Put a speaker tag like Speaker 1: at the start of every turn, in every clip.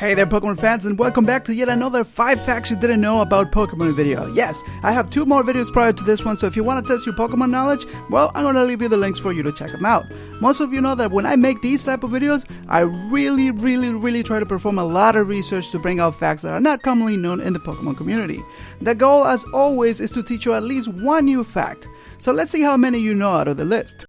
Speaker 1: Hey there Pokemon fans, and welcome back to yet another 5 facts you didn't know about Pokemon video. Yes, I have 2 more videos prior to this one, so if you want to test your Pokemon knowledge, well, I'm going to leave you the links for you to check them out. Most of you know that when I make these type of videos, I really try to perform a lot of research to bring out facts that are not commonly known in the Pokemon community. The goal, as always, is to teach you at least one new fact. So let's see how many you know out of the list.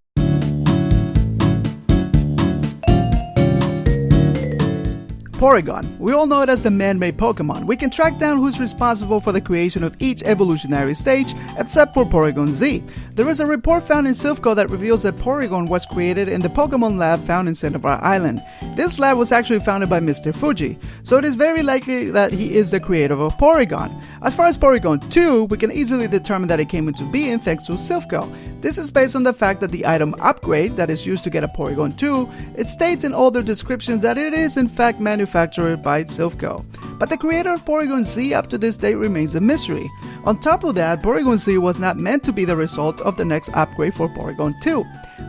Speaker 1: Porygon. We all know it as the man-made Pokemon. We can track down who's responsible for the creation of each evolutionary stage, except for Porygon Z. There is a report found in Silphco that reveals that Porygon was created in the Pokemon lab found in Senpai Island. This lab was actually founded by Mr. Fuji, so it is very likely that he is the creator of Porygon. As far as Porygon 2, we can easily determine that it came into being thanks to Silphco. This is based on the fact that the item upgrade that is used to get a Porygon 2, it states in all their descriptions that it is in fact manufactured by Silphco. But the creator of Porygon Z up to this date remains a mystery. On top of that, Porygon Z was not meant to be the result of the next upgrade for Porygon 2.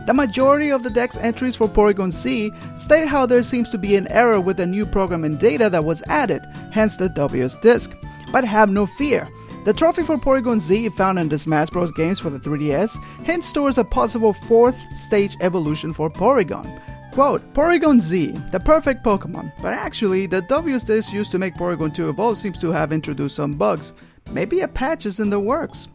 Speaker 1: The majority of the dex entries for Porygon Z state how there seems to be an error with the new programming data that was added, hence the WS disc. But have no fear. The trophy for Porygon Z found in the Smash Bros. Games for the 3DS hints towards a possible 4th stage evolution for Porygon. Quote, Porygon Z, the perfect Pokemon, but actually the WS disc used to make Porygon 2 evolve seems to have introduced some bugs. Maybe a patch is in the works.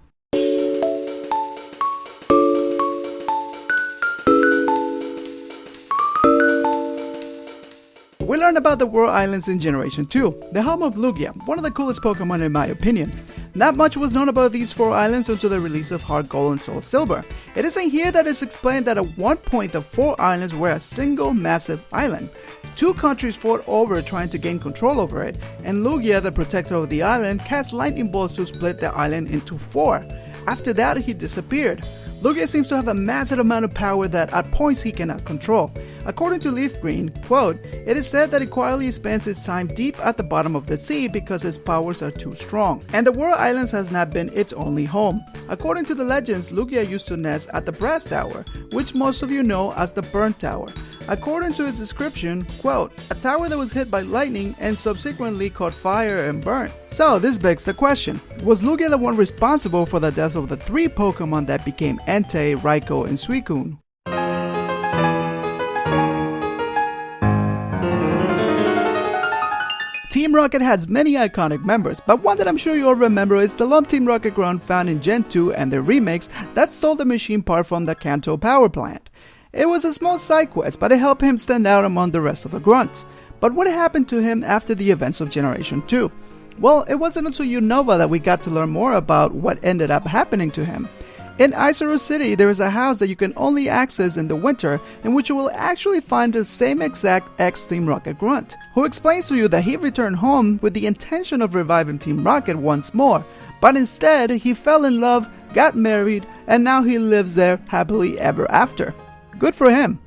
Speaker 1: We learned about the World Islands in Generation 2, the home of Lugia, one of the coolest Pokemon in my opinion. Not much was known about these 4 islands until the release of Heart Gold and Soul Silver. It is in here that it's explained that at one point the 4 islands were a single massive island. 2 countries fought over trying to gain control over it, and Lugia, the protector of the island, cast lightning bolts to split the island into 4. After that, he disappeared. Lugia seems to have a massive amount of power that at points he cannot control. According to Leaf Green, quote, it is said that it quietly spends its time deep at the bottom of the sea because its powers are too strong, and the World Islands has not been its only home. According to the legends, Lugia used to nest at the Brass Tower, which most of you know as the Burnt Tower. According to its description, quote, a tower that was hit by lightning and subsequently caught fire and burnt. So this begs the question, was Lugia the one responsible for the death of the 3 Pokemon that became Entei, Raikou, and Suicune? Team Rocket has many iconic members, but one that I'm sure you'll remember is the Lump Team Rocket Grunt found in Gen 2 and their remakes that stole the machine part from the Kanto power plant. It was a small side quest, but it helped him stand out among the rest of the grunts. But what happened to him after the events of Generation 2? Well, it wasn't until Unova that we got to learn more about what ended up happening to him. In Isaro City, there is a house that you can only access in the winter, in which you will actually find the same exact ex-Team Rocket grunt, who explains to you that he returned home with the intention of reviving Team Rocket once more, but instead he fell in love, got married, and now he lives there happily ever after. Good for him.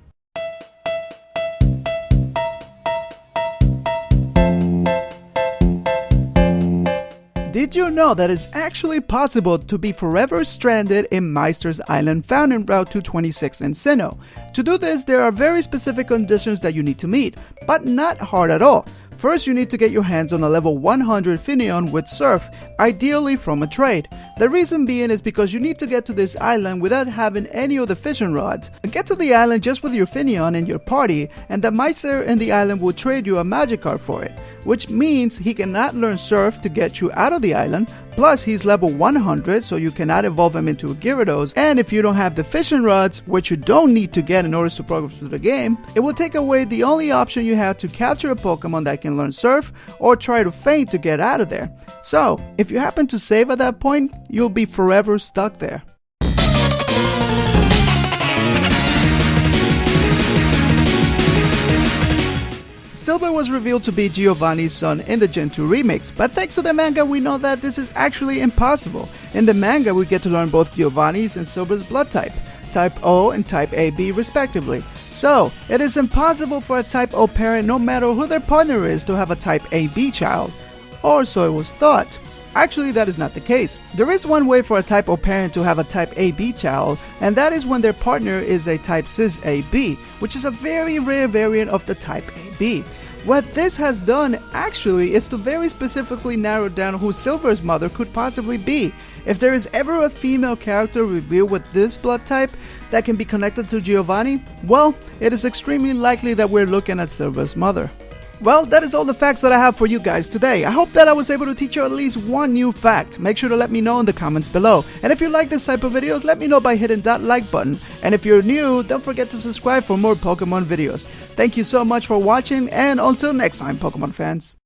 Speaker 1: Did you know that it's actually possible to be forever stranded in Meister's Island found in Route 226 in Sinnoh? To do this, there are very specific conditions that you need to meet, but not hard at all. First, you need to get your hands on a level 100 Finneon with Surf, ideally from a trade. The reason being is because you need to get to this island without having any of the fishing rods. Get to the island just with your Finneon and your party, and the Meister in the island will trade you a Magikarp for it, which means he cannot learn Surf to get you out of the island, plus he's level 100 so you cannot evolve him into a Gyarados, and if you don't have the fishing rods, which you don't need to get in order to progress through the game, it will take away the only option you have to capture a Pokemon that can learn Surf or try to faint to get out of there. So, if you happen to save at that point, you'll be forever stuck there. Silver was revealed to be Giovannis Son in the Gen 2 remakes, but thanks to the manga we know that this is actually impossible. In the manga we get to learn both Giovanni's and Silver's blood type, Type O and Type AB respectively. So, it is impossible for a Type O parent, no matter who their partner is, to have a Type AB child. Or so it was thought. Actually, that is not the case. There is one way for a Type O parent to have a Type AB child, and that is when their partner is a Type Cis AB, which is a very rare variant of the Type AB. What this has done actually is to very specifically narrow down who Silver's mother could possibly be. If there is ever a female character revealed with this blood type that can be connected to Giovanni, well, it is extremely likely that we're looking at Silver's mother. Well, that is all the facts that I have for you guys today. I hope that I was able to teach you at least one new fact. Make sure to let me know in the comments below. And if you like this type of videos, let me know by hitting that like button. And if you're new, don't forget to subscribe for more Pokemon videos. Thank you so much for watching, and until next time, Pokemon fans.